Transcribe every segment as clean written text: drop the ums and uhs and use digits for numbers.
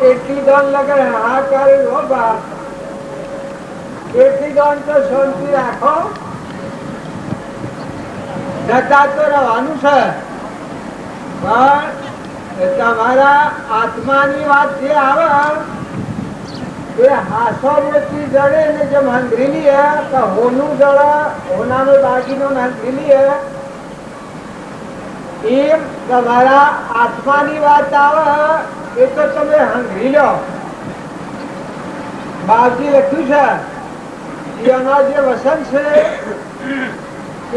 કેટલી દાન લગે હાહાકાર હો બા, કેટલી દાન તો શાંતિ રાખો, જતા તો રહેવાનું છે, પણ તમારા આત્માની વાત જે આવે એ હાસો મોતી જડે ને જેમ હંધરીલી હે તો હોનું જડે, હોનાનો દાગીનો હંધરીલી હે, એમ તમારા આત્માની વાત આવે એ તો તમે હંધરી લો. બાપજી લખ્યું છે એના જે વસન છે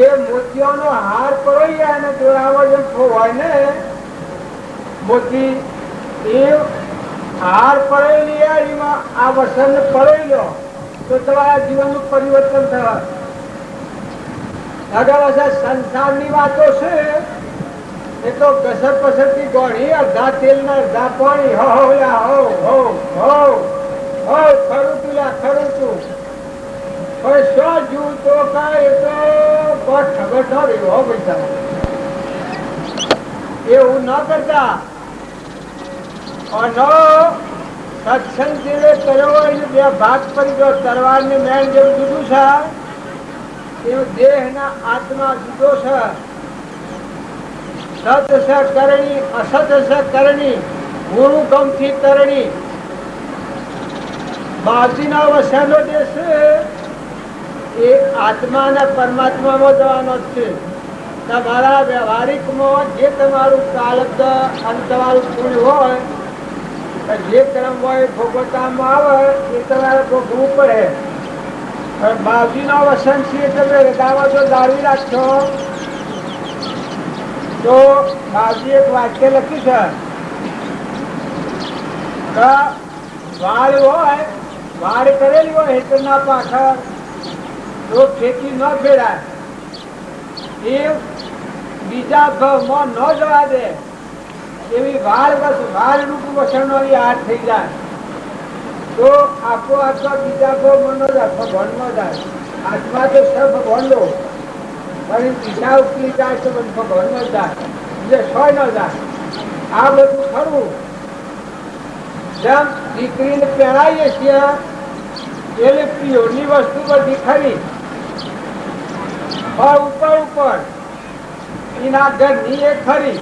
એ મોતીઓનો હાર પરોઈ અને જોડાવો જેમ હોય ને મોતી એ હાર પડેલી એમાં આ વસન પરોઈ લો તો તમારા જીવનનું પરિવર્તન થવા. આગળ સંસારની વાતો છે એ તો ઘસર પસરથી ગોળી, અડધા તેલ ને અડધા પાણી, હો ખરું તું લા ખરું તું, પણ શું જીવ તો કાંઈ તો કોઈ ખબર ન રહી હો પૈસા. એવું ન કરતા અને સત્સંગ જે કર્યો હોય ને બે ભાગ પડી ગયો, તરવાર ને મેળ જેવું જુદું છે એવું દેહ ના આત્મા જુદો છે. સત સ કરણી, અસત સ કરણી, ગુરુ ગમથી તરણી. બાજીના વસનો જે છે એ આત્મા અને પરમાત્મામાં જવાનો જ છે. તમારા વ્યવહારિકમાં જે તમારું પ્રારબ્ધ અને તમારું પુણ્ય હોય, જે કર્મ હોય ભોગવતામાં આવે એ તમારે ભોગવવું પડે. બાજીનો વસન છે તમે હૃદયમાં જો જાળવી રાખશો તો બાજી એક વાક્ય લખ્યું છે કે વાળ હોય, વાળ કરેલી હોય હેતરના પાછળ તો ખેતી ન ફેરાય, એ બીજા ભાવમાં ન જવા દે એવી વાળ રૂપ વસણો હાથ થઈ જાય તો આપો આત્મા બીજા ભાવમાં ન જાય, ભગવાનમાં જાય. આત્મા તો સર ભગવાન લો પણ દિશા ઉકલી જાય તો ભગવાનમાં જાય, એટલે સોય ન જાય. આ બધું ખરું. જેમ દીકરીને પહેરાવીએ છીએ એટલે પ્યોરની વસ્તુ બધી ખરી, ઉપર એના ઘરની એ ખરી,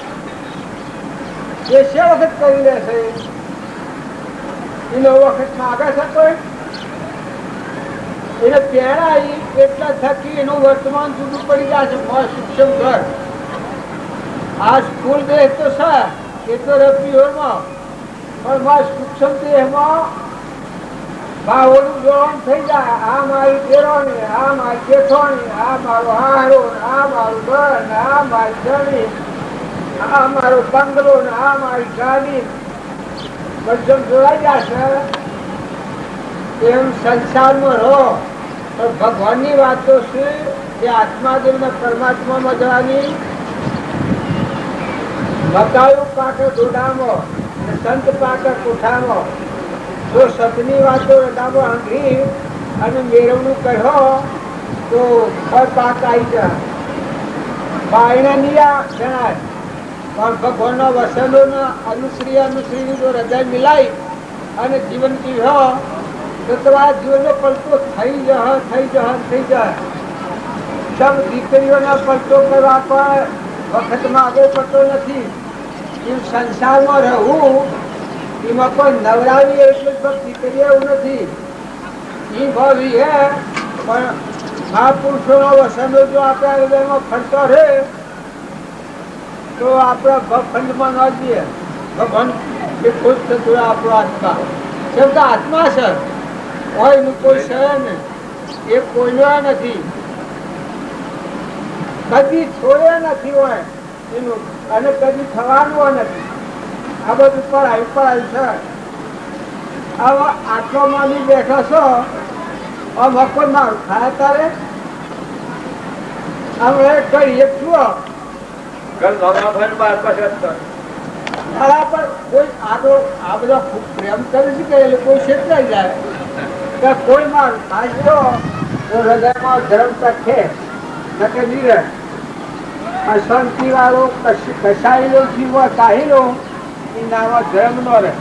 એ શે વખત કરી લેશે, એનો વખત માગે છે કોઈ એને પહેરાવી એટલા થકી એનું વર્તમાન જુદું પડી જાય છે. સૂક્ષ્મ ઘર આ સ્થૂળ દેહ તો છે એ તો રપિયોમાં, પણ સૂક્ષ્મ દેહમાં ભાવોનું જોવાનું થઈ જાય. આ મારી તેરોણી, આ મારી જેઠોણી, આ મારો હારો, આ મારું ઘર, આ મારી જમીન, આ મારો બંગલો, આ મારી ગાડી બધું જોડાઈ જશે. એમ સંસારમાં રહો તો ભગવાનની વાતો છે એ આત્માદેવ ને પરમાત્મામાં જવાની. બકાયું પાકે દોડામાં, સંત પાકે કોઠામાં. જો સતની વાતો રડામાં હંગી અને મેળવણું કહો તો ફળ પાક આવી જાય. બાયણા નિયા જણાય પણ ભગવાનના વસનો અનુશ્રી જો હૃદય મિલાઈ અને જીવન જીવો તો તમારા જીવનનો પલટો થઈ જાય. સબ દીકરીઓના પલટો કરવા પણ વખતમાં આગળ પડતો નથી. એમ સંસારમાં રહેવું એમાં કોઈ નવરાવી એટલે જ દીકરી એવું નથી. એ ભાવી હે પણ મહાપુરુષોનો વસનો જો આપણા હૃદયમાં ફરતો રહે તો આપણા ભખંડમાં ન જઈએ. ભગવાન એ ખુશ થતું આપણો આત્મા, કેમ કે આત્મા છે હોય એનું કોઈ છે ને એ કોઈનો નથી, કદી છોડે નથી હોય એનું અને કદી થવાનું નથી. આ બધું પડાયું છે. આવા આત્મામાં બેઠા છો આમ હકો ના થાય તારે અમે કહીએ જુઓ બરાબર. કોઈ આ બધા ખૂબ પ્રેમ કરે છે કે એટલે કોઈ છેતરાઈ જાય કે કોઈ મારું થાય તો હૃદયમાં ધર્મ તકે નકે નીરે અશાંતિ વાળો કસાયેલો જીવો કાહેલો એ નામાં ધર્મ ન રહે.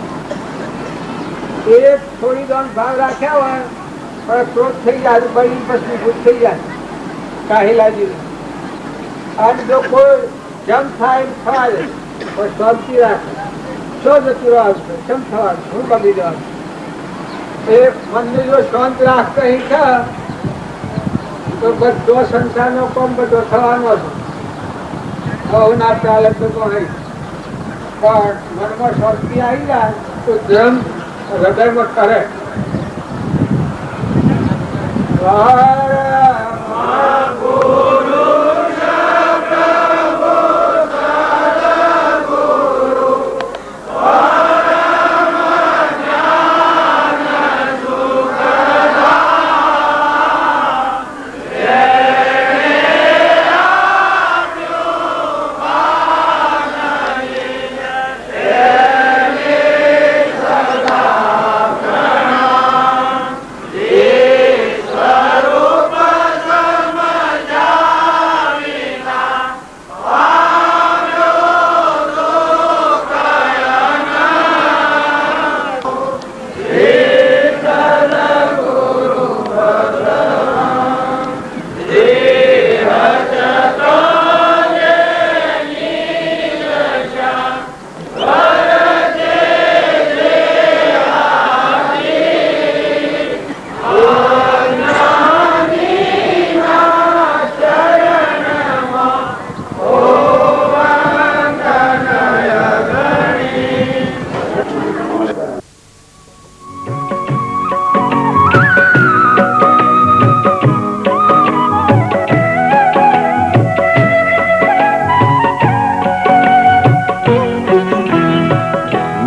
એક થોડી દોન ભાગ રાખ્યા હોય પણ ક્રોધ થઈ જાય બળી પછી ભૂત થઈ જાય કાહેલાજી અને જો કોઈ જમ થાય થાય પણ શાંતિ રાખે શું જતું રહેવાનું જમ થવાનું શું બગડી જવાનું એ મનને જો શાંત રાખતા શીખે તો બધો સંસારનો કામ બધો થવાનો છે બહુ ના ચાલે તો નહીં પણ મનમાં શાંતિ આવી જાય તો ધ્યાન હૃદયમાં કરે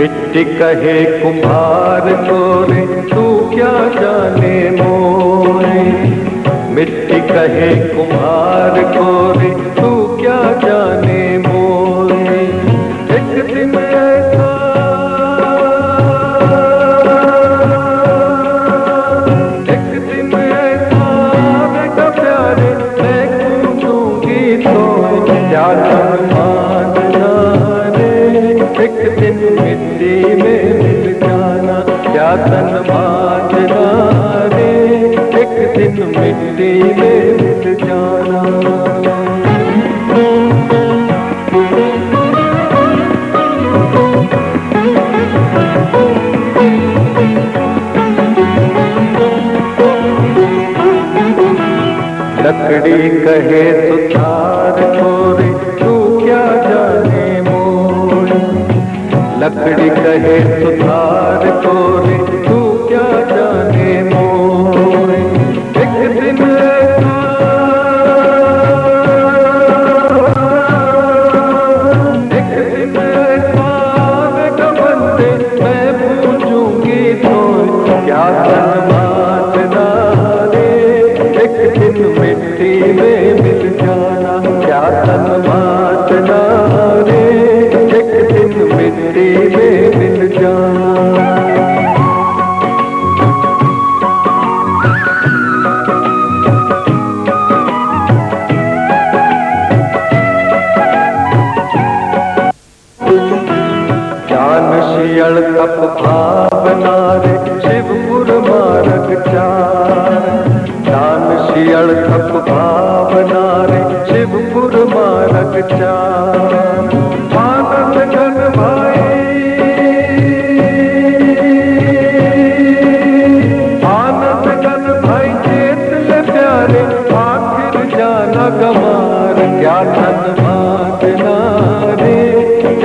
मिट्टी कहे कुम्हार को रे तू क्या जाने मोरे, मिट्टी कहे कुम्हार को रे तू क्या जाने मोरे। एक दिन ऐसा बेटा प्यारे मैं पूछूंगी तो क्या मानना रे। एक दिन मिट्टी में मिल जाना क्या तन मांझना रे। एक दिन मिट्टी में मिल जाना। लकड़ी कहे सुतार को रे तू क्या जाने मोरे, लकड़ी कहे सुतार को रे तू क्या जाने मोरे। एक दिन बेटा बंदे मैं पूछूंगी तो क्या तन मानना रे। एक दिन मिट्टी में मिल जाना क्या तन मानना रे। एक दिन मिट्टी में मिल जाना। ज्ञान शियल तप भावना रे शिवपुर मार्ग चार। ज्ञान शियल तप भावना रे शिवपुर मार्ग चार। आनंद घन भाई आनंद घन भाई चेत ले प्यारे आखिर जाना गमार क्या धन मांगना रे।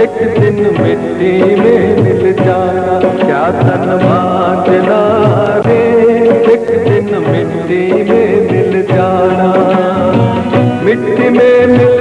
एक दिन मिट्टी में मिल जाना क्या धन मांगना रे। एक दिन मिट्टी में मिल जाना। मिट्टी में मिल